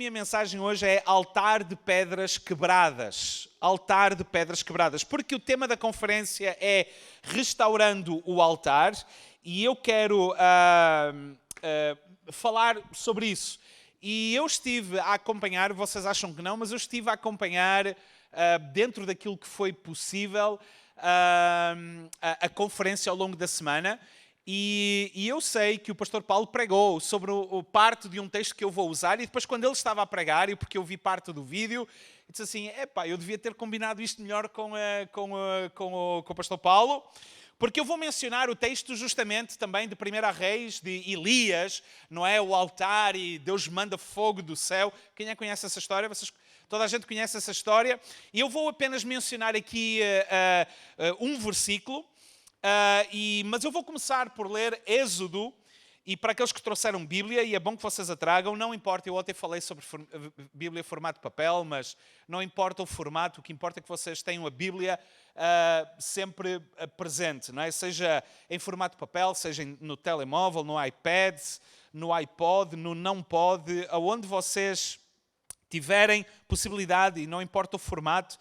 minha mensagem hoje é altar de pedras quebradas. Altar de pedras quebradas. Porque o tema da conferência é restaurando o altar e eu quero falar sobre isso. E eu estive a acompanhar, vocês acham que não, mas eu estive a acompanhar dentro daquilo que foi possível a conferência ao longo da semana. E eu sei que o pastor Paulo pregou sobre parte de um texto que eu vou usar e depois quando ele estava a pregar, e porque eu vi parte do vídeo, eu disse assim, eu devia ter combinado isto melhor com o pastor Paulo, porque eu vou mencionar o texto justamente também de 1 Reis, de Elias, não é? O altar e Deus manda fogo do céu. Quem conhece essa história? Toda a gente conhece essa história. E eu vou apenas mencionar aqui um versículo. Mas eu vou começar por ler Êxodo, e para aqueles que trouxeram Bíblia, e é bom que vocês a tragam, não importa, eu até falei sobre Bíblia em formato de papel, mas não importa o formato, o que importa é que vocês tenham a Bíblia sempre presente, não é? Seja em formato de papel, seja no telemóvel, no iPad, no iPod, no não pod, aonde vocês tiverem possibilidade, e não importa o formato.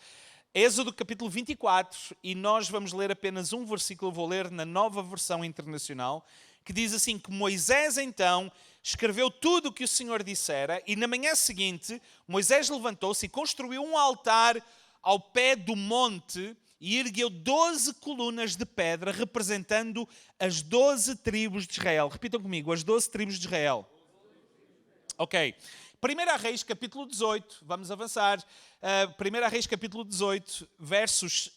Êxodo capítulo 24, e nós vamos ler apenas um versículo, vou ler na Nova Versão Internacional, que diz assim, que Moisés então escreveu tudo o que o Senhor dissera, e na manhã seguinte Moisés levantou-se e construiu um altar ao pé do monte e ergueu 12 colunas de pedra representando as 12 tribos de Israel. Repitam comigo, as 12 tribos de Israel. Ok. 1 Reis, capítulo 18, vamos avançar. 1 Reis, capítulo 18, versos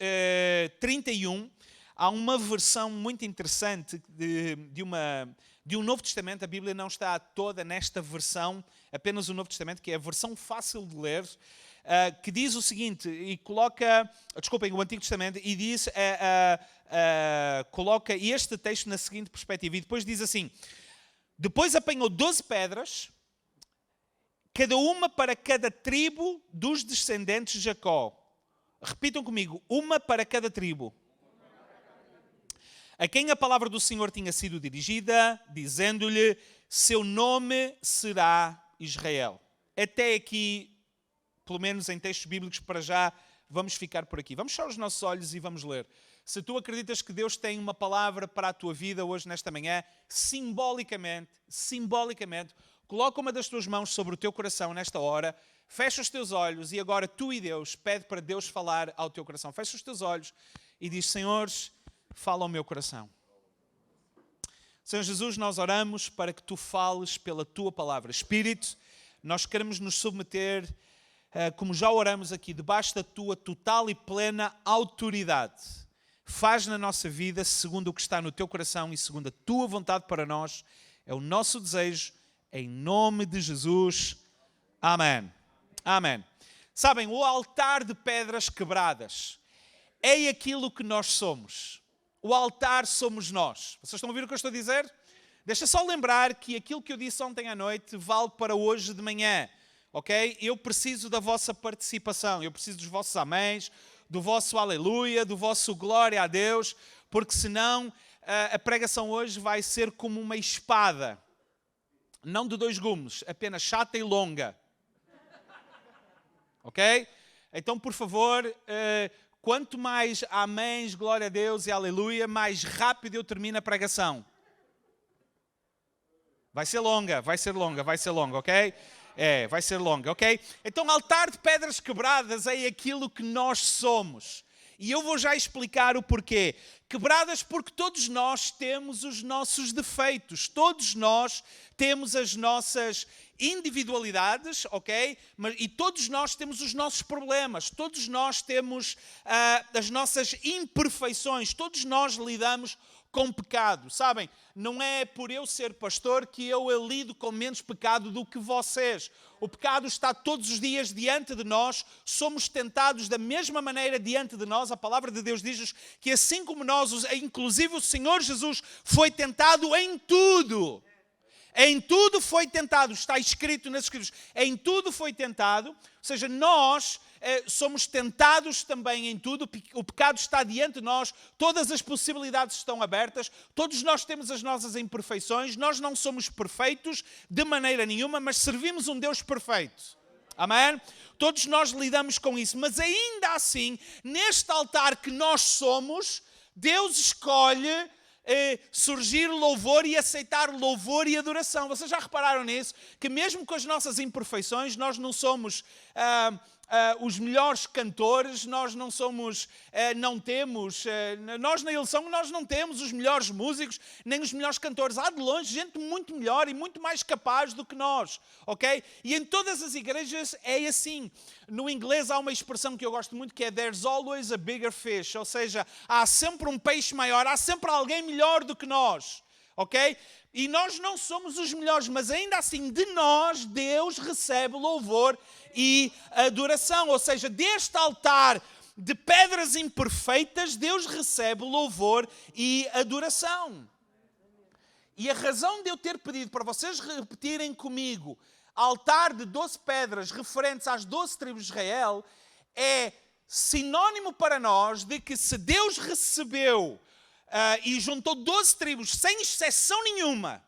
31. Há uma versão muito interessante de um Novo Testamento. A Bíblia não está toda nesta versão, apenas o Novo Testamento, que é a versão fácil de ler, que diz o seguinte, e coloca, desculpem, o Antigo Testamento, e diz, coloca este texto na seguinte perspectiva, e depois diz assim, depois apanhou 12 pedras, cada uma para cada tribo dos descendentes de Jacó. Repitam comigo, uma para cada tribo. A quem a palavra do Senhor tinha sido dirigida, dizendo-lhe, seu nome será Israel. Até aqui, pelo menos em textos bíblicos, para já, vamos ficar por aqui. Vamos fechar os nossos olhos e vamos ler. Se tu acreditas que Deus tem uma palavra para a tua vida hoje, nesta manhã, simbolicamente, coloca uma das tuas mãos sobre o teu coração nesta hora, fecha os teus olhos e agora tu e Deus, pede para Deus falar ao teu coração. Fecha os teus olhos e diz, Senhor, fala ao meu coração. Senhor Jesus, nós oramos para que tu fales pela tua palavra. Espírito, nós queremos nos submeter, como já oramos aqui, debaixo da tua total e plena autoridade. Faz na nossa vida segundo o que está no teu coração e segundo a tua vontade para nós. É o nosso desejo. Em nome de Jesus. Amém. Amém. Sabem, o altar de pedras quebradas é aquilo que nós somos. O altar somos nós. Vocês estão a ouvir o que eu estou a dizer? Deixa só lembrar que aquilo que eu disse ontem à noite vale para hoje de manhã. Ok? Eu preciso da vossa participação. Eu preciso dos vossos améns, do vosso aleluia, do vosso glória a Deus, porque senão a pregação hoje vai ser como uma espada. Não de 2 gumes, apenas chata e longa. Ok? Então, por favor, quanto mais améns, glória a Deus e aleluia, mais rápido eu termino a pregação. Vai ser longa, ok? Vai ser longa, ok? Então, altar de pedras quebradas é aquilo que nós somos. E eu vou já explicar o porquê. Quebradas porque todos nós temos os nossos defeitos. Todos nós temos as nossas individualidades, ok? E todos nós temos os nossos problemas. Todos nós temos as nossas imperfeições. Todos nós lidamos com pecado. Sabem, não é por eu ser pastor que eu lido com menos pecado do que vocês. O pecado está todos os dias diante de nós, somos tentados da mesma maneira diante de nós. A palavra de Deus diz-nos que assim como nós, inclusive o Senhor Jesus, foi tentado em tudo. Em tudo foi tentado, está escrito nas Escrituras, em tudo foi tentado, ou seja, nós somos tentados também em tudo, o pecado está diante de nós, todas as possibilidades estão abertas, todos nós temos as nossas imperfeições, nós não somos perfeitos de maneira nenhuma, mas servimos um Deus perfeito. Amém? Todos nós lidamos com isso, mas ainda assim, neste altar que nós somos, Deus escolhe surgir louvor e aceitar louvor e adoração. Vocês já repararam nisso? Que mesmo com as nossas imperfeições, nós não somos os melhores cantores, nós não somos, nós na eleição nós não temos os melhores músicos, nem os melhores cantores. Há de longe gente muito melhor e muito mais capaz do que nós, ok? E em todas as igrejas é assim. No inglês há uma expressão que eu gosto muito que é "There's always a bigger fish", ou seja, há sempre um peixe maior, há sempre alguém melhor do que nós, ok? E nós não somos os melhores, mas ainda assim de nós Deus recebe louvor e adoração. Ou seja, deste altar de pedras imperfeitas, Deus recebe louvor e adoração. E a razão de eu ter pedido para vocês repetirem comigo altar de 12 pedras referentes às 12 tribos de Israel é sinónimo para nós de que se Deus recebeu e juntou 12 tribos, sem exceção nenhuma,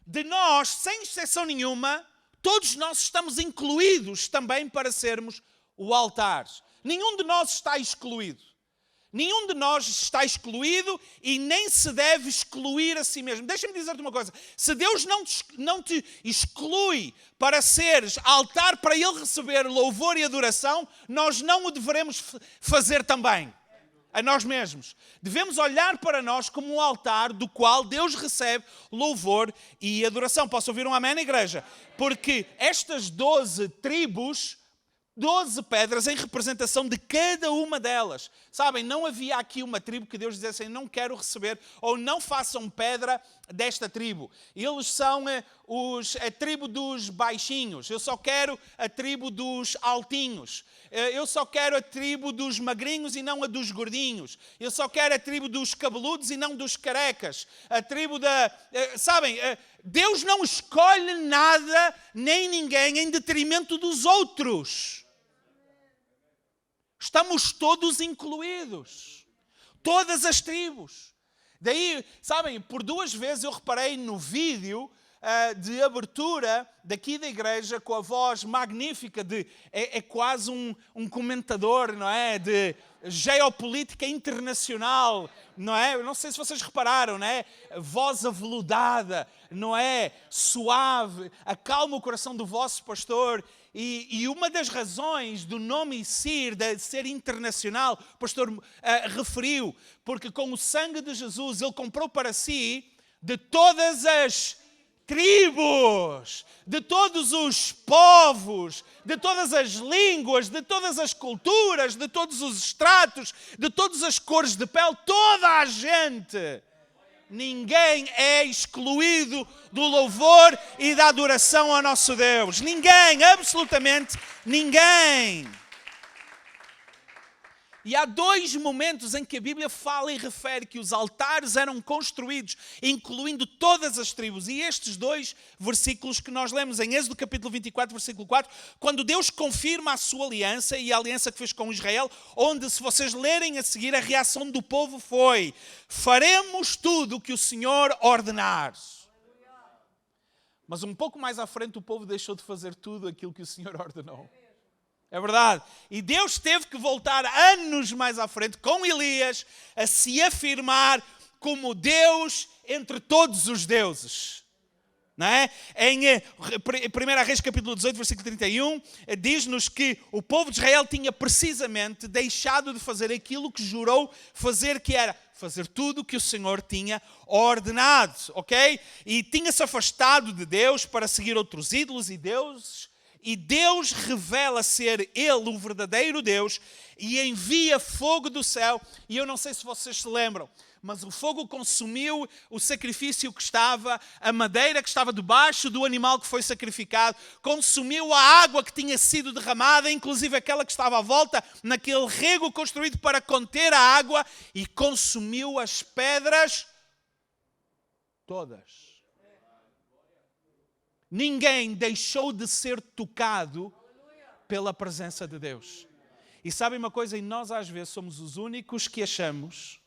de nós, sem exceção nenhuma, todos nós estamos incluídos também para sermos o altar. Nenhum de nós está excluído. Nenhum de nós está excluído e nem se deve excluir a si mesmo. Deixa-me dizer-te uma coisa. Se Deus não te exclui para seres altar para Ele receber louvor e adoração, nós não o deveremos fazer também. A nós mesmos. Devemos olhar para nós como um altar do qual Deus recebe louvor e adoração. Posso ouvir um amém na igreja? Porque estas 12 tribos, 12 pedras em representação de cada uma delas. Sabem, não havia aqui uma tribo que Deus dissesse assim, não quero receber, ou não façam pedra desta tribo. Eles são a tribo dos baixinhos. Eu só quero a tribo dos altinhos. Eu só quero a tribo dos magrinhos e não a dos gordinhos. Eu só quero a tribo dos cabeludos e não dos carecas. A tribo da... Sabem, Deus não escolhe nada nem ninguém em detrimento dos outros. Estamos todos incluídos. Todas as tribos. Daí, sabem, por 2 vezes eu reparei no vídeo de abertura daqui da igreja com a voz magnífica de... É quase um comentador, não é? De geopolítica internacional, não é? Eu não sei se vocês repararam, não é? Voz aveludada, não é? Suave, acalma o coração do vosso pastor. E uma das razões do nome ICIR, de ser internacional, o pastor referiu, porque com o sangue de Jesus ele comprou para si de todas as tribos, de todos os povos, de todas as línguas, de todas as culturas, de todos os estratos, de todas as cores de pele, toda a gente. Ninguém é excluído do louvor e da adoração ao nosso Deus. Ninguém, absolutamente ninguém. E há 2 momentos em que a Bíblia fala e refere que os altares eram construídos, incluindo todas as tribos. E estes 2 versículos que nós lemos em Êxodo capítulo 24, versículo 4, quando Deus confirma a sua aliança e a aliança que fez com Israel, onde, se vocês lerem a seguir, a reação do povo foi: faremos tudo o que o Senhor ordenar. Mas um pouco mais à frente o povo deixou de fazer tudo aquilo que o Senhor ordenou. É verdade. E Deus teve que voltar anos mais à frente com Elias a se afirmar como Deus entre todos os deuses. Não é? Em 1 Reis capítulo 18, versículo 31, diz-nos que o povo de Israel tinha precisamente deixado de fazer aquilo que jurou fazer, que era fazer tudo o que o Senhor tinha ordenado, ok? E tinha-se afastado de Deus para seguir outros ídolos e deuses. E Deus revela ser Ele o verdadeiro Deus e envia fogo do céu. E eu não sei se vocês se lembram, mas o fogo consumiu o sacrifício que estava, a madeira que estava debaixo do animal que foi sacrificado, consumiu a água que tinha sido derramada, inclusive aquela que estava à volta, naquele rego construído para conter a água, e consumiu as pedras todas. Ninguém deixou de ser tocado pela presença de Deus. E sabem uma coisa? E nós às vezes somos os únicos que achamos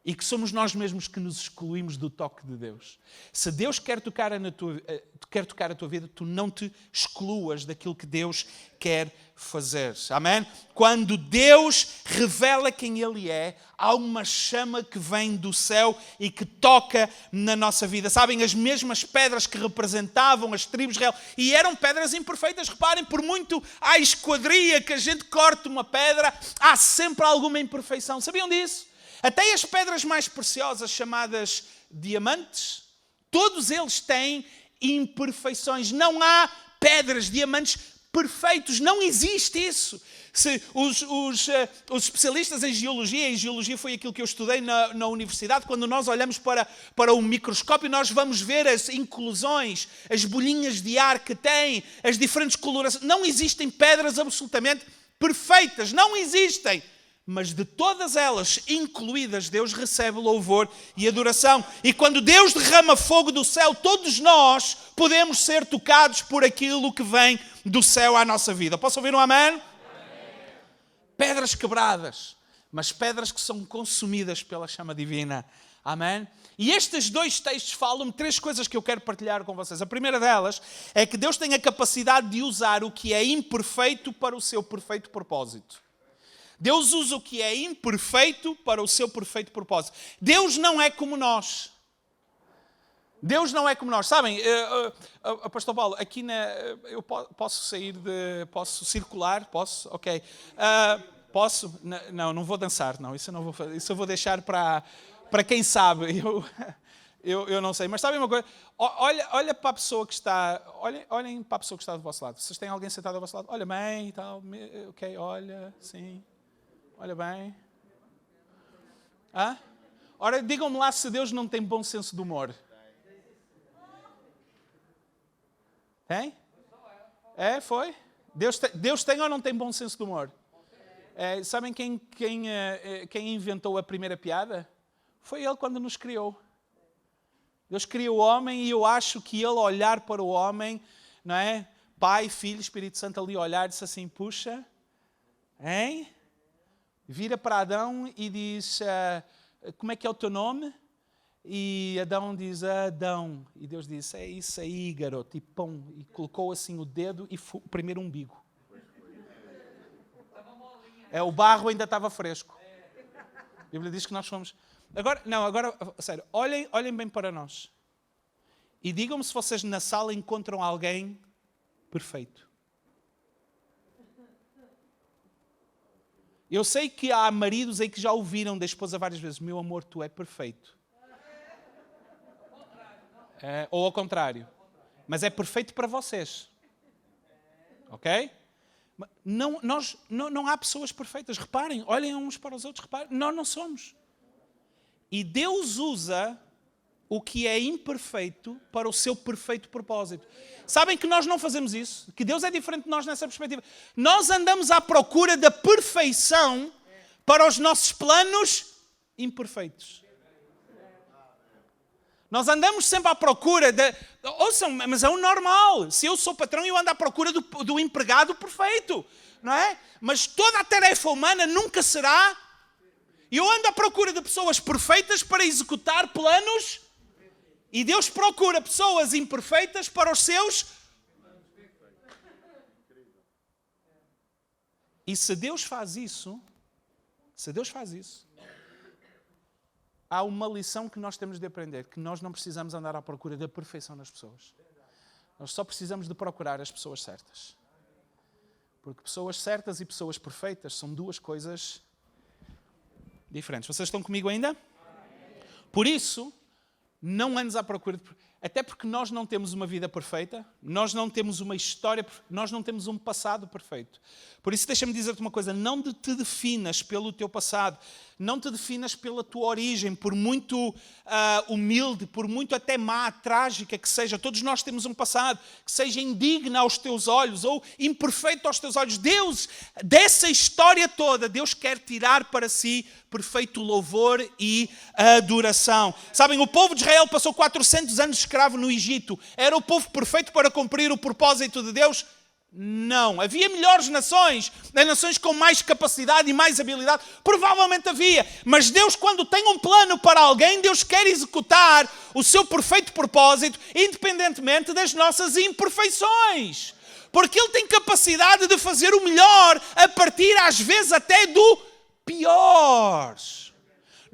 E que somos nós mesmos que nos excluímos do toque de Deus. Se Deus quer tocar a tua vida, tu não te excluas daquilo que Deus quer fazer. Amém? Quando Deus revela quem Ele é, há uma chama que vem do céu e que toca na nossa vida. Sabem, as mesmas pedras que representavam as tribos de Israel, e eram pedras imperfeitas. Reparem, por muito à esquadria que a gente corte uma pedra, há sempre alguma imperfeição. Sabiam disso? Até as pedras mais preciosas, chamadas diamantes, todos eles têm imperfeições. Não há pedras, diamantes perfeitos. Não existe isso. Os especialistas em geologia, e geologia foi aquilo que eu estudei na universidade, quando nós olhamos para o microscópio, nós vamos ver as inclusões, as bolhinhas de ar que têm, as diferentes colorações. Não existem pedras absolutamente perfeitas. Não existem. Mas de todas elas incluídas, Deus recebe louvor e adoração. E quando Deus derrama fogo do céu, todos nós podemos ser tocados por aquilo que vem do céu à nossa vida. Posso ouvir um amém? Amém. Pedras quebradas, mas pedras que são consumidas pela chama divina. Amém? E estes dois textos falam-me três coisas que eu quero partilhar com vocês. A primeira delas é que Deus tem a capacidade de usar o que é imperfeito para o seu perfeito propósito. Deus usa o que é imperfeito para o seu perfeito propósito. Deus não é como nós. Deus não é como nós. Sabem, Pastor Paulo, aqui eu posso sair posso circular? Posso? Ok. Posso? Não vou dançar. Não, isso eu não vou fazer. Isso eu vou deixar para quem sabe. Eu não sei. Mas sabem uma coisa? Olha para a pessoa que está... Olhem para a pessoa que está do vosso lado. Vocês têm alguém sentado ao vosso lado? Olha bem e tal. Ok, olha, sim. Olha bem. Ora, digam-me lá se Deus não tem bom senso de humor. Tem? Foi? Deus tem ou não tem bom senso de humor? Sabem quem inventou a primeira piada? Foi Ele quando nos criou. Deus criou o homem e eu acho que Ele olhar para o homem, não é? Pai, Filho, Espírito Santo ali olhar, disse assim, puxa, hein? Vira para Adão e diz, como é que é o teu nome? E Adão diz, Adão. E Deus disse, é isso aí, garoto. E pão, e colocou assim o dedo e o primeiro umbigo. O barro ainda estava fresco. A Bíblia diz que nós fomos... Agora, sério, olhem bem para nós. E digam-me se vocês na sala encontram alguém perfeito. Eu sei que há maridos aí que já ouviram da esposa várias vezes, meu amor, tu é perfeito. Ou ao contrário. Mas é perfeito para vocês. Ok? Não há pessoas perfeitas. Reparem, olhem uns para os outros, reparem, nós não somos. E Deus usa o que é imperfeito para o seu perfeito propósito. Sabem que nós não fazemos isso? Que Deus é diferente de nós nessa perspectiva. Nós andamos à procura da perfeição para os nossos planos imperfeitos. Nós andamos sempre à procura ouçam, mas é o normal. Se eu sou patrão, eu ando à procura do empregado perfeito. Não é? Mas toda a tarefa humana nunca será. E eu ando à procura de pessoas perfeitas para executar planos. E Deus procura pessoas imperfeitas para os seus. E se Deus faz isso, há uma lição que nós temos de aprender, que nós não precisamos andar à procura da perfeição nas pessoas. Nós só precisamos de procurar as pessoas certas. Porque pessoas certas e pessoas perfeitas são duas coisas diferentes. Vocês estão comigo ainda? Por isso, não andes à procura até porque nós não temos uma vida perfeita, nós não temos uma história, nós não temos um passado perfeito. Por isso deixa-me dizer-te uma coisa, não te definas pelo teu passado, não te definas pela tua origem, por muito humilde, por muito até má, trágica que seja. Todos nós temos um passado que seja indigno aos teus olhos ou imperfeito aos teus olhos. Deus, dessa história toda, Deus quer tirar para si perfeito louvor e adoração. Sabem, o povo de Israel passou 400 anos escravo no Egito. Era o povo perfeito para cumprir o propósito de Deus? Não. Havia melhores nações, nações com mais capacidade e mais habilidade. Provavelmente havia. Mas Deus, quando tem um plano para alguém, Deus quer executar o seu perfeito propósito, independentemente das nossas imperfeições. Porque Ele tem capacidade de fazer o melhor a partir, às vezes, até do pior.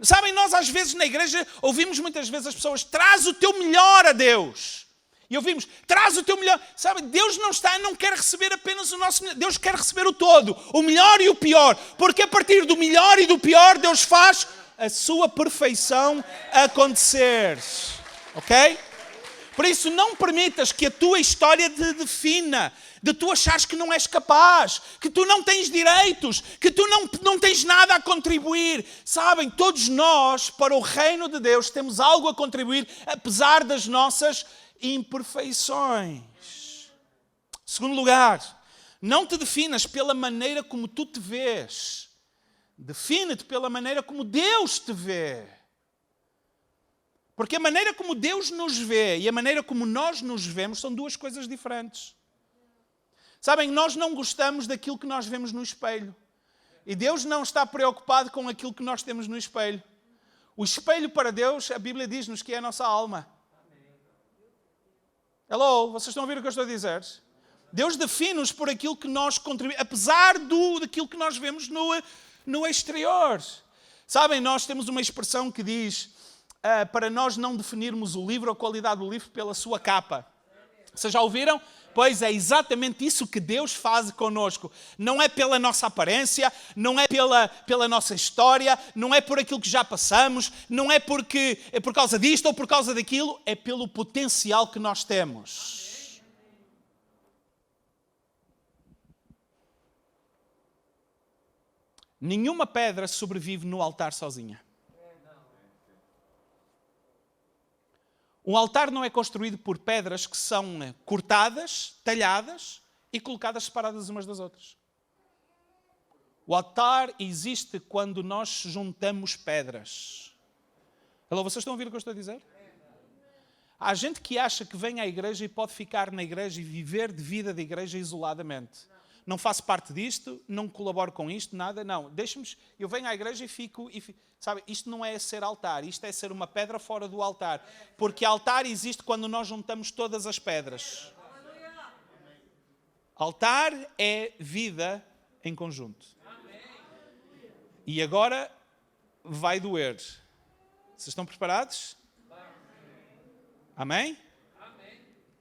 Sabem, nós às vezes na igreja ouvimos muitas vezes as pessoas: traz o teu melhor a Deus. E ouvimos: traz o teu melhor. Sabe, Deus não quer receber apenas o nosso melhor. Deus quer receber o todo, o melhor e o pior. Porque a partir do melhor e do pior, Deus faz a sua perfeição acontecer. Ok? Por isso, não permitas que a tua história te defina, de tu achares que não és capaz, que tu não tens direitos, que tu não tens nada a contribuir. Sabem, todos nós, para o reino de Deus, temos algo a contribuir, apesar das nossas imperfeições. Segundo lugar, não te definas pela maneira como tu te vês. Define-te pela maneira como Deus te vê. Porque a maneira como Deus nos vê e a maneira como nós nos vemos são duas coisas diferentes. Sabem, nós não gostamos daquilo que nós vemos no espelho. E Deus não está preocupado com aquilo que nós temos no espelho. O espelho para Deus, a Bíblia diz-nos que é a nossa alma. Hello, vocês estão a ouvir o que eu estou a dizer? Deus define-nos por aquilo que nós contribuímos, apesar daquilo que nós vemos no exterior. Sabem, nós temos uma expressão que diz para nós não definirmos o livro, a qualidade do livro, pela sua capa. Vocês já ouviram? Pois é exatamente isso que Deus faz connosco. Não é pela nossa aparência, não é pela nossa história, não é por aquilo que já passamos, não é por causa disto ou por causa daquilo, é pelo potencial que nós temos. Nenhuma pedra sobrevive no altar sozinha. Um altar não é construído por pedras que são cortadas, talhadas e colocadas separadas umas das outras. O altar existe quando nós juntamos pedras. Alô, vocês estão a ouvir o que eu estou a dizer? Há gente que acha que vem à igreja e pode ficar na igreja e viver de vida de igreja isoladamente. Não faço parte disto, não colaboro com isto, nada, não. Deixe-me, eu venho à igreja e fico. Sabe, isto não é ser altar, isto é ser uma pedra fora do altar. Porque altar existe quando nós juntamos todas as pedras. Altar é vida em conjunto. E agora vai doer. Vocês estão preparados? Amém?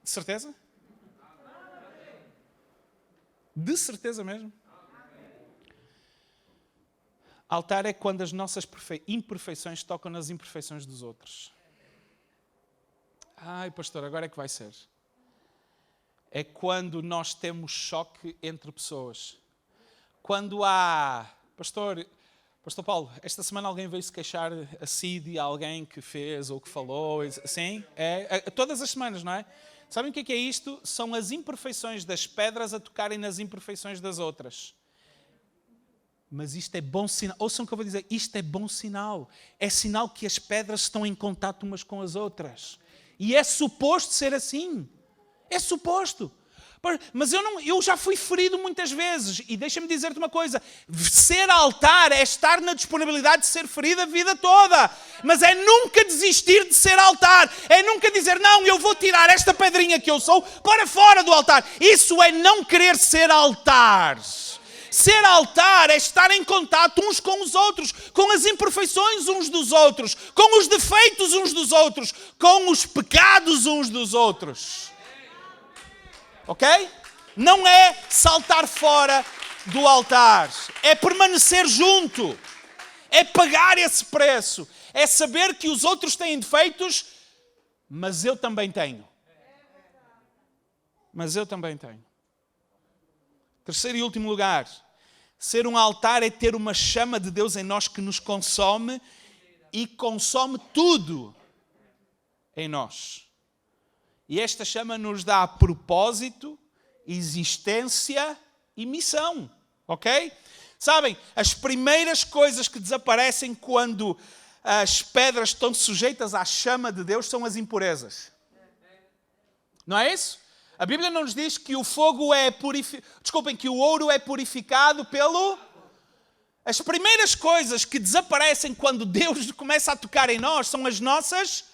De certeza? De certeza mesmo? Altar é quando as nossas imperfeições tocam nas imperfeições dos outros. Ai, pastor, agora é que vai ser. É quando nós temos choque entre pessoas. Quando há... Pastor Paulo, esta semana alguém veio se queixar a si de alguém que fez ou que falou. Sim? Todas as semanas, não é? Sabem o que é isto? São as imperfeições das pedras a tocarem nas imperfeições das outras. Mas isto é bom sinal. Ouçam o que eu vou dizer. Isto é bom sinal. É sinal que as pedras estão em contato umas com as outras. E é suposto ser assim. É suposto. Mas eu já fui ferido muitas vezes. E deixa-me dizer-te uma coisa. Ser altar é estar na disponibilidade de ser ferido a vida toda. Mas é nunca desistir de ser altar. É nunca dizer, não, eu vou tirar esta pedrinha que eu sou para fora do altar. Isso é não querer ser altar. Ser altar é estar em contato uns com os outros, com as imperfeições uns dos outros, com os defeitos uns dos outros, com os pecados uns dos outros. Ok? Não é saltar fora do altar. É permanecer junto. É pagar esse preço. É saber que os outros têm defeitos, mas eu também tenho. Mas eu também tenho. Terceiro e último lugar. Ser um altar é ter uma chama de Deus em nós que nos consome e consome tudo em nós. E esta chama nos dá propósito, existência e missão. Ok? Sabem, as primeiras coisas que desaparecem quando as pedras estão sujeitas à chama de Deus são as impurezas. Não é isso? A Bíblia não nos diz que o fogo é que o ouro é purificado pelo... As primeiras coisas que desaparecem quando Deus começa a tocar em nós são as nossas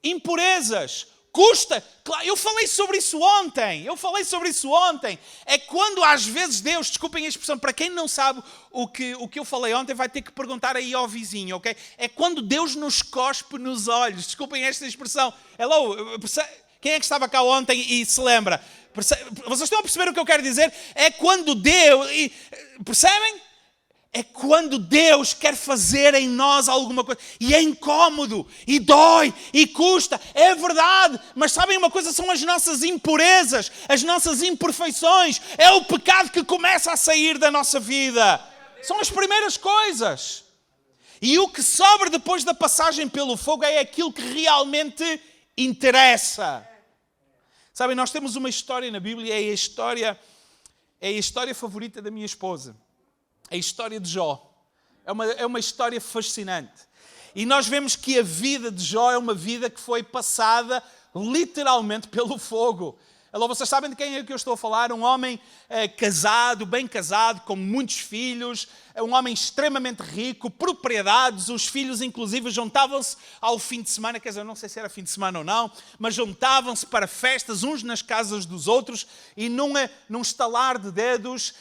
impurezas. Custa. Claro, eu falei sobre isso ontem. É quando às vezes Deus, desculpem a expressão, para quem não sabe o que eu falei ontem, vai ter que perguntar aí ao vizinho, ok? É quando Deus nos cospe nos olhos. Desculpem esta expressão. Hello, quem é que estava cá ontem e se lembra? Vocês estão a perceber o que eu quero dizer? É quando Deus... Percebem? É quando Deus quer fazer em nós alguma coisa. E é incómodo, e dói, e custa. É verdade. Mas sabem uma coisa? São as nossas impurezas, as nossas imperfeições. É o pecado que começa a sair da nossa vida. São as primeiras coisas. E o que sobra depois da passagem pelo fogo é aquilo que realmente interessa. Sabem, nós temos uma história na Bíblia, é a história favorita da minha esposa. A história de Jó. É uma história fascinante. E nós vemos que a vida de Jó é uma vida que foi passada literalmente pelo fogo. Alô, vocês sabem de quem é que eu estou a falar? Um homem casado, bem casado, com muitos filhos, um homem extremamente rico, propriedades, os filhos inclusive juntavam-se ao fim de semana, quer dizer, eu não sei se era fim de semana ou não, mas juntavam-se para festas uns nas casas dos outros e num estalar de dedos,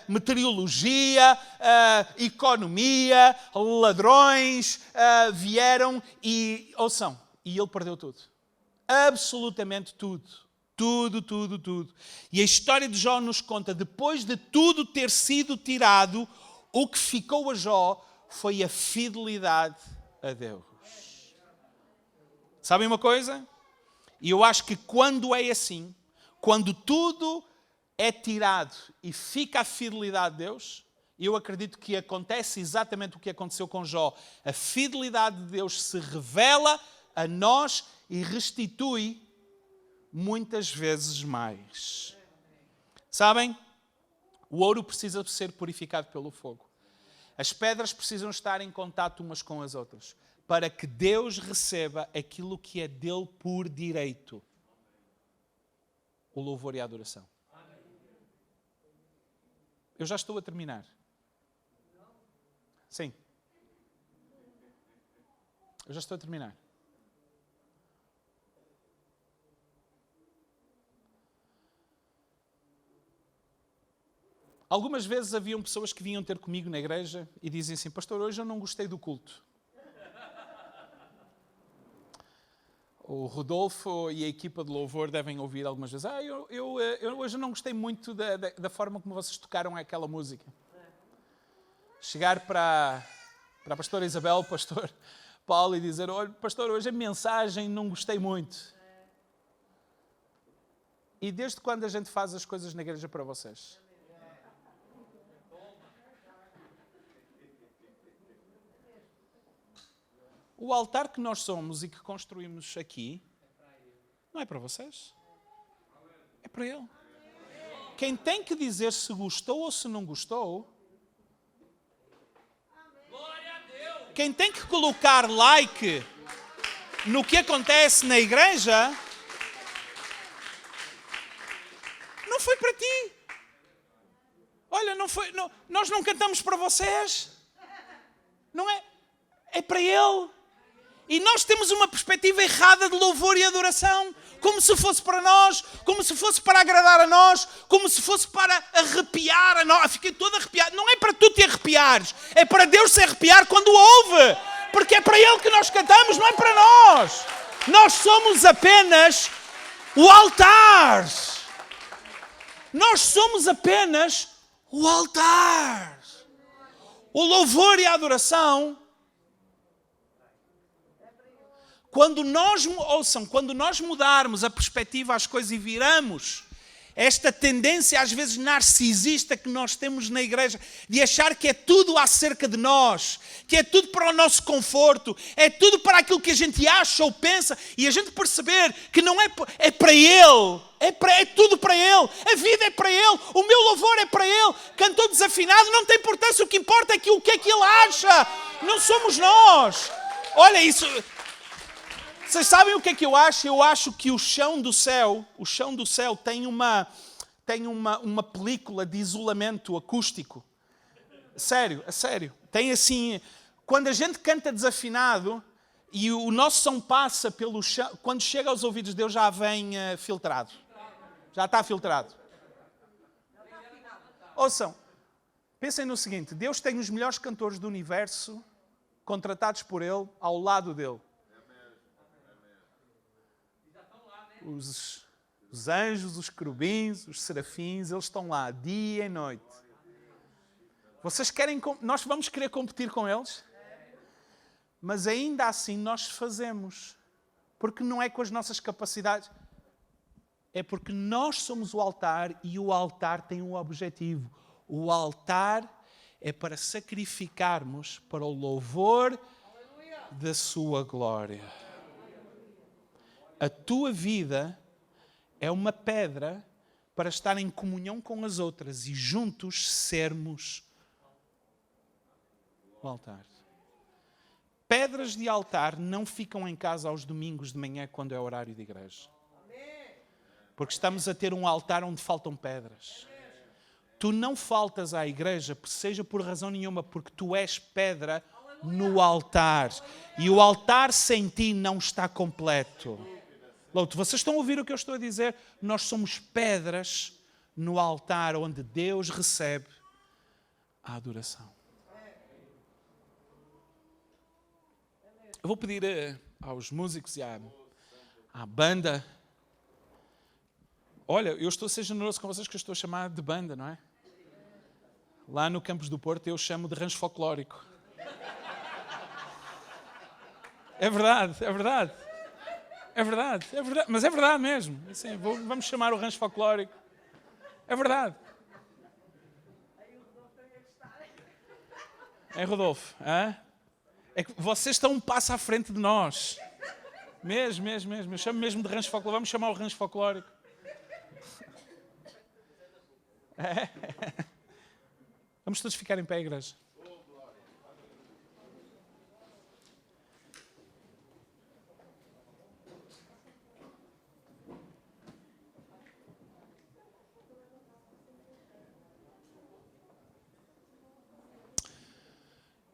meteorologia, economia, ladrões vieram e, ouçam, e ele perdeu tudo. Absolutamente tudo. Tudo. E a história de Jó nos conta, depois de tudo ter sido tirado, o que ficou a Jó foi a fidelidade a Deus. Sabem uma coisa? E eu acho que quando é assim, quando tudo é tirado e fica a fidelidade a Deus, eu acredito que acontece exatamente o que aconteceu com Jó. A fidelidade de Deus se revela a nós e restitui muitas vezes mais. Sabem? O ouro precisa ser purificado pelo fogo. As pedras precisam estar em contato umas com as outras para que Deus receba aquilo que é dele por direito. O louvor e a adoração. Eu já estou a terminar. Sim. Eu já estou a terminar. Algumas vezes haviam pessoas que vinham ter comigo na igreja e diziam assim: pastor, hoje eu não gostei do culto. O Rodolfo e a equipa de louvor devem ouvir algumas vezes: eu hoje não gostei muito da forma como vocês tocaram aquela música. Chegar para a pastora Isabel, pastor Paulo, e dizer: olha, pastor, hoje a mensagem não gostei muito. E desde quando a gente faz as coisas na igreja para vocês? O altar que nós somos e que construímos aqui não é para vocês. É para Ele. Quem tem que dizer se gostou ou se não gostou, quem tem que colocar like no que acontece na igreja, não foi para ti. Olha, não foi, não, nós não cantamos para vocês. Não é? É para Ele. E nós temos uma perspectiva errada de louvor e adoração, como se fosse para nós, como se fosse para agradar a nós, como se fosse para arrepiar a nós. Fiquei todo arrepiado. Não é para tu te arrepiares, é para Deus se arrepiar quando ouve, porque é para Ele que nós cantamos, não é para nós. Nós somos apenas o altar. Nós somos apenas o altar. O louvor e a adoração... Quando nós mudarmos a perspectiva às coisas e viramos esta tendência às vezes narcisista que nós temos na igreja, de achar que é tudo acerca de nós, que é tudo para o nosso conforto, é tudo para aquilo que a gente acha ou pensa, e a gente perceber que não é para Ele, é tudo para Ele, a vida é para Ele, o meu louvor é para Ele, cantou desafinado, não tem importância, o que importa é o que é que Ele acha, não somos nós. Olha isso... Vocês sabem o que é que eu acho? Eu acho que o chão do céu tem uma película de isolamento acústico. Sério, a sério. Tem assim, quando a gente canta desafinado e o nosso som passa pelo chão, quando chega aos ouvidos de Deus já vem filtrado. Já está filtrado. Ouçam, pensem no seguinte, Deus tem os melhores cantores do universo contratados por Ele ao lado dele. Os anjos, os querubins, os serafins, eles estão lá dia e noite. Vocês querem, nós vamos querer competir com eles? Mas ainda assim nós fazemos. Porque não é com as nossas capacidades. É porque nós somos o altar e o altar tem um objetivo. O altar é para sacrificarmos para o louvor da sua glória. A tua vida é uma pedra para estar em comunhão com as outras e juntos sermos o altar. Pedras de altar não ficam em casa aos domingos de manhã quando é horário de igreja. Porque estamos a ter um altar onde faltam pedras. Tu não faltas à igreja, seja por razão nenhuma, porque tu és pedra no altar. E o altar sem ti não está completo. Vocês estão a ouvir o que eu estou a dizer? Nós somos pedras no altar onde Deus recebe a adoração. Eu vou pedir aos músicos e à banda. Olha, eu estou a ser generoso com vocês que eu estou a chamar de banda, não é? Lá no Campos do Porto eu chamo de rancho folclórico. É verdade, é verdade. É verdade, mas é verdade mesmo. Assim, vamos chamar o rancho folclórico. É verdade. É, Rodolfo? Hã? É que vocês estão um passo à frente de nós. Mesmo. Eu chamo mesmo de rancho folclórico. Vamos chamar o rancho folclórico. É. Vamos todos ficar em pé, igreja.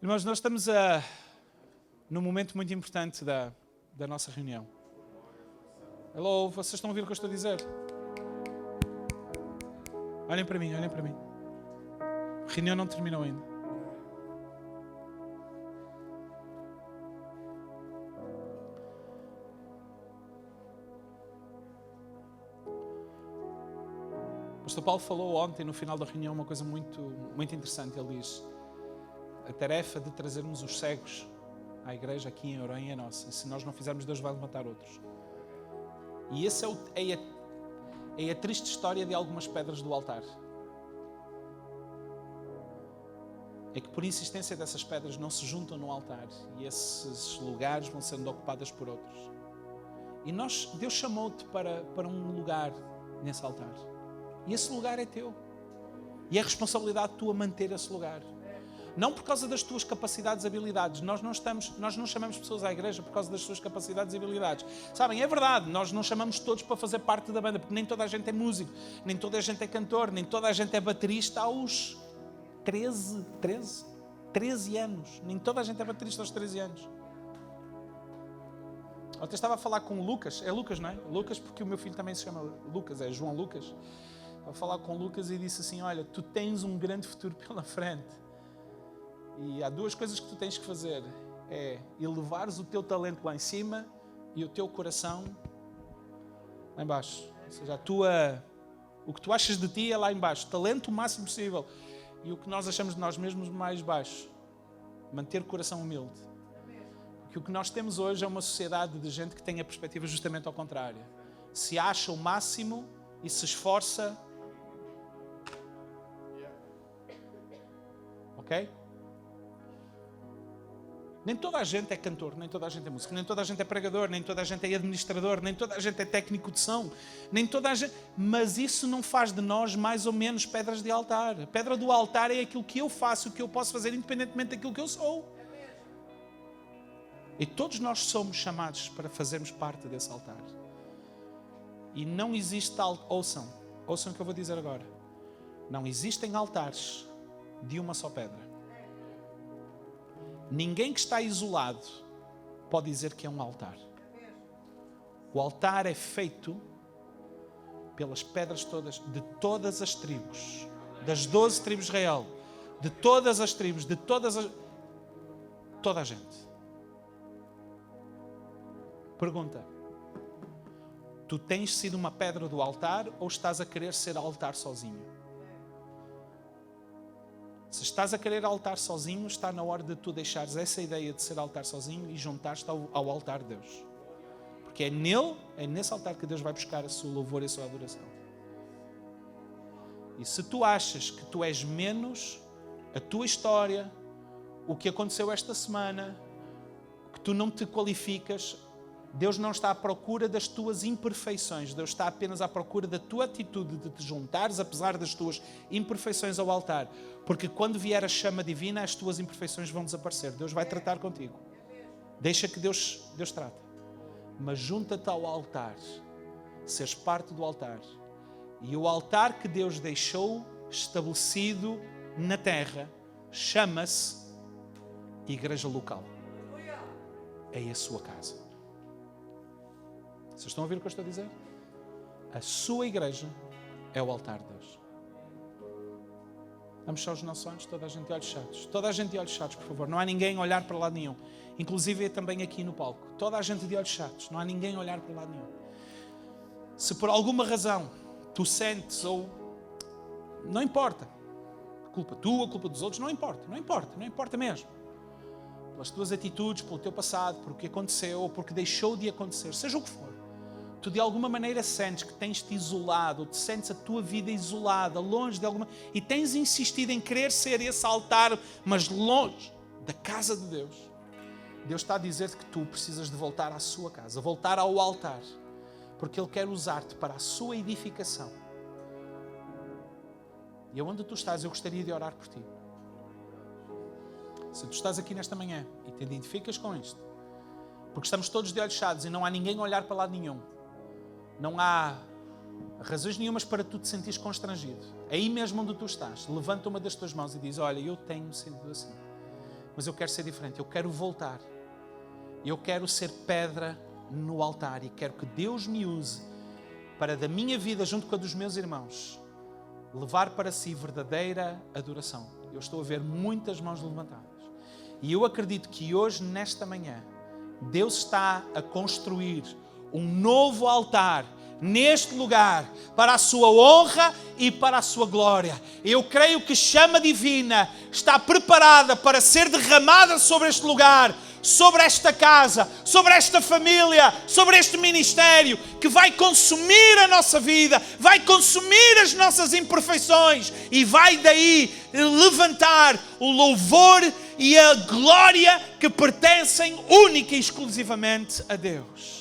Irmãos, nós estamos num momento muito importante da nossa reunião. Hello, vocês estão a ouvir o que eu estou a dizer? Olhem para mim. A reunião não terminou ainda. O pastor Paulo falou ontem, no final da reunião, uma coisa muito, muito interessante. Ele diz: a tarefa de trazermos os cegos à igreja aqui em Orem é nossa. E se nós não fizermos, Deus vai levantar outros. E esse é a triste história de algumas pedras do altar. É que por insistência dessas pedras não se juntam no altar. E esses lugares vão sendo ocupados por outros. E Deus chamou-te para um lugar nesse altar. E esse lugar é teu. E é responsabilidade tua manter esse lugar. Não por causa das tuas capacidades e habilidades. Nós não chamamos pessoas à igreja por causa das suas capacidades e habilidades. Sabem, é verdade, nós não chamamos todos para fazer parte da banda, porque nem toda a gente é músico, nem toda a gente é cantor, nem toda a gente é baterista aos 13 anos. Nem toda a gente é baterista aos 13 anos. Ontem estava a falar com o Lucas. É Lucas, não é? Lucas, porque o meu filho também se chama Lucas, é João Lucas. Estava a falar com o Lucas e disse assim: olha, tu tens um grande futuro pela frente. E há duas coisas que tu tens que fazer. É elevares o teu talento lá em cima e o teu coração lá em baixo. Ou seja, o que tu achas de ti é lá em baixo. Talento o máximo possível. E o que nós achamos de nós mesmos mais baixo. Manter o coração humilde. Porque o que nós temos hoje é uma sociedade de gente que tem a perspectiva justamente ao contrário. Se acha o máximo e se esforça. Ok? Nem toda a gente é cantor, nem toda a gente é músico, nem toda a gente é pregador, nem toda a gente é administrador, nem toda a gente é técnico de som, nem toda a gente... Mas isso não faz de nós mais ou menos pedras de altar. A pedra do altar é aquilo que eu faço, o que eu posso fazer independentemente daquilo que eu sou. E todos nós somos chamados para fazermos parte desse altar. E não existe tal... Ouçam o que eu vou dizer agora. Não existem altares de uma só pedra. Ninguém que está isolado pode dizer que é um altar. O altar é feito pelas pedras todas, de todas as tribos, das 12 tribos de Israel, de todas as tribos, de todas as... toda a gente. Pergunta: tu tens sido uma pedra do altar ou estás a querer ser altar sozinho? Se estás a querer altar sozinho, está na hora de tu deixares essa ideia de ser altar sozinho e juntar-te ao altar de Deus. Porque é nesse altar que Deus vai buscar a seu louvor e a sua adoração. E se tu achas que tu és menos, a tua história, o que aconteceu esta semana, que tu não te qualificas, Deus não está à procura das tuas imperfeições. Deus está apenas à procura da tua atitude de te juntares, apesar das tuas imperfeições, ao altar. Porque quando vier a chama divina, as tuas imperfeições vão desaparecer. Deus vai tratar contigo. Deixa que Deus trate. Mas junta-te ao altar. Seres parte do altar. E o altar que Deus deixou estabelecido na terra chama-se Igreja Local. É a sua casa. Vocês estão a ouvir o que eu estou a dizer? A sua igreja é o altar de Deus. Vamos fechar os nossos olhos, toda a gente de olhos fechados. Toda a gente de olhos fechados, por favor. Não há ninguém a olhar para lado nenhum. Inclusive também aqui no palco. Toda a gente de olhos fechados. Não há ninguém a olhar para lado nenhum. Se por alguma razão tu sentes ou... Não importa. Culpa tua, culpa dos outros, não importa. Não importa mesmo. Pelas tuas atitudes, pelo teu passado, por o que aconteceu ou porque deixou de acontecer, seja o que for. Tu de alguma maneira sentes que tens-te isolado, ou te sentes a tua vida isolada, longe de alguma... E tens insistido em querer ser esse altar, mas longe da casa de Deus. Deus está a dizer-te que tu precisas de voltar à sua casa, voltar ao altar, porque Ele quer usar-te para a sua edificação. E aonde tu estás, eu gostaria de orar por ti. Se tu estás aqui nesta manhã e te identificas com isto, porque estamos todos de olhos fechados e não há ninguém a olhar para lado nenhum, não há razões nenhumas para tu te sentires constrangido. Aí mesmo onde tu estás, levanta uma das tuas mãos e diz: olha, eu tenho sentido assim, mas eu quero ser diferente, eu quero voltar, eu quero ser pedra no altar e quero que Deus me use para da minha vida, junto com a dos meus irmãos, levar para si verdadeira adoração. Eu estou a ver muitas mãos levantadas e eu acredito que hoje, nesta manhã, Deus está a construir um novo altar neste lugar, para a sua honra e para a sua glória. Eu creio que chama divina está preparada para ser derramada sobre este lugar, sobre esta casa, sobre esta família, sobre este ministério, que vai consumir a nossa vida, vai consumir as nossas imperfeições e vai daí levantar o louvor e a glória que pertencem única e exclusivamente a Deus.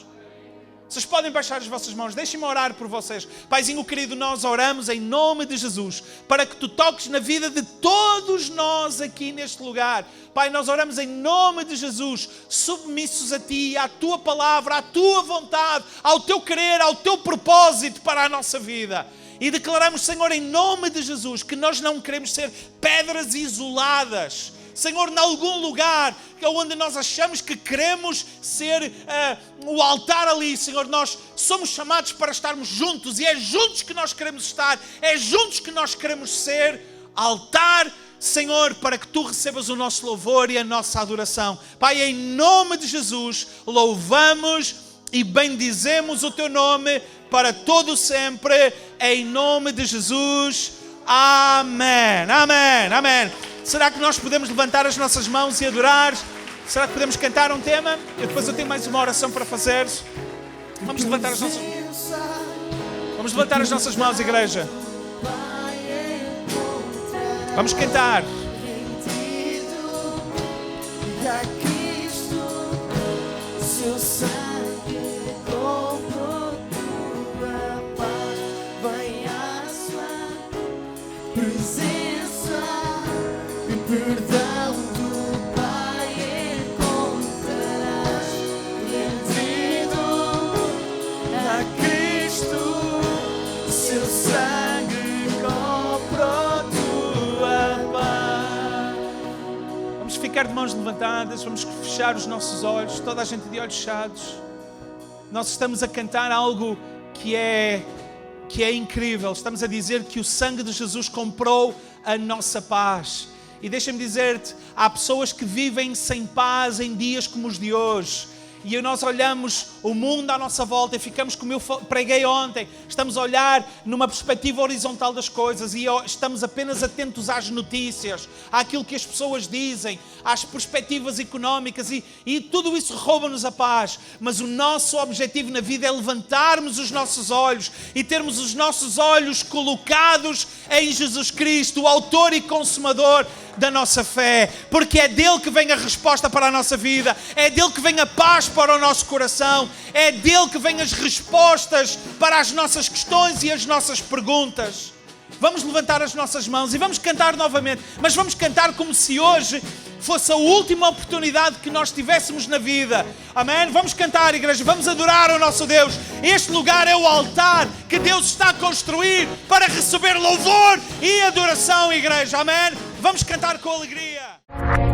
Vocês podem baixar as vossas mãos, deixem-me orar por vocês. Paizinho querido, nós oramos em nome de Jesus, para que Tu toques na vida de todos nós aqui neste lugar. Pai, nós oramos em nome de Jesus, submissos a Ti, à Tua palavra, à Tua vontade, ao Teu querer, ao Teu propósito para a nossa vida. E declaramos, Senhor, em nome de Jesus, que nós não queremos ser pedras isoladas, Senhor, em algum lugar onde nós achamos que queremos ser o altar ali, Senhor, nós somos chamados para estarmos juntos e é juntos que nós queremos estar, é juntos que nós queremos ser altar, Senhor, para que Tu recebas o nosso louvor e a nossa adoração. Pai, em nome de Jesus, louvamos e bendizemos o Teu nome para todo sempre, em nome de Jesus. Amém, amém, amém. Será que nós podemos levantar as nossas mãos e adorar? Será que podemos cantar um tema? E depois eu tenho mais uma oração para fazer. Vamos levantar as nossas mãos, igreja. Vamos cantar. Seu sangue comprou tua paz, vai a sua presença e perdão do Pai encontrará. Vamos ficar de mãos levantadas, vamos fechar os nossos olhos, toda a gente de olhos fechados. Nós estamos a cantar algo que é incrível. Estamos a dizer que o sangue de Jesus comprou a nossa paz. E deixa-me dizer-te, há pessoas que vivem sem paz em dias como os de hoje. E nós olhamos o mundo à nossa volta e ficamos, como eu preguei ontem, estamos a olhar numa perspectiva horizontal das coisas e estamos apenas atentos às notícias, àquilo que as pessoas dizem, às perspectivas económicas e tudo isso rouba-nos a paz. Mas o nosso objetivo na vida é levantarmos os nossos olhos e termos os nossos olhos colocados em Jesus Cristo, o autor e consumador da nossa fé, porque é dele que vem a resposta para a nossa vida, é dele que vem a paz para o nosso coração, é dele que vem as respostas para as nossas questões e as nossas perguntas. Vamos levantar as nossas mãos e vamos cantar novamente, mas vamos cantar como se hoje fosse a última oportunidade que nós tivéssemos na vida. Amém? Vamos cantar, igreja, vamos adorar o nosso Deus. Este lugar é o altar que Deus está a construir para receber louvor e adoração, igreja. Amém? Vamos cantar com alegria.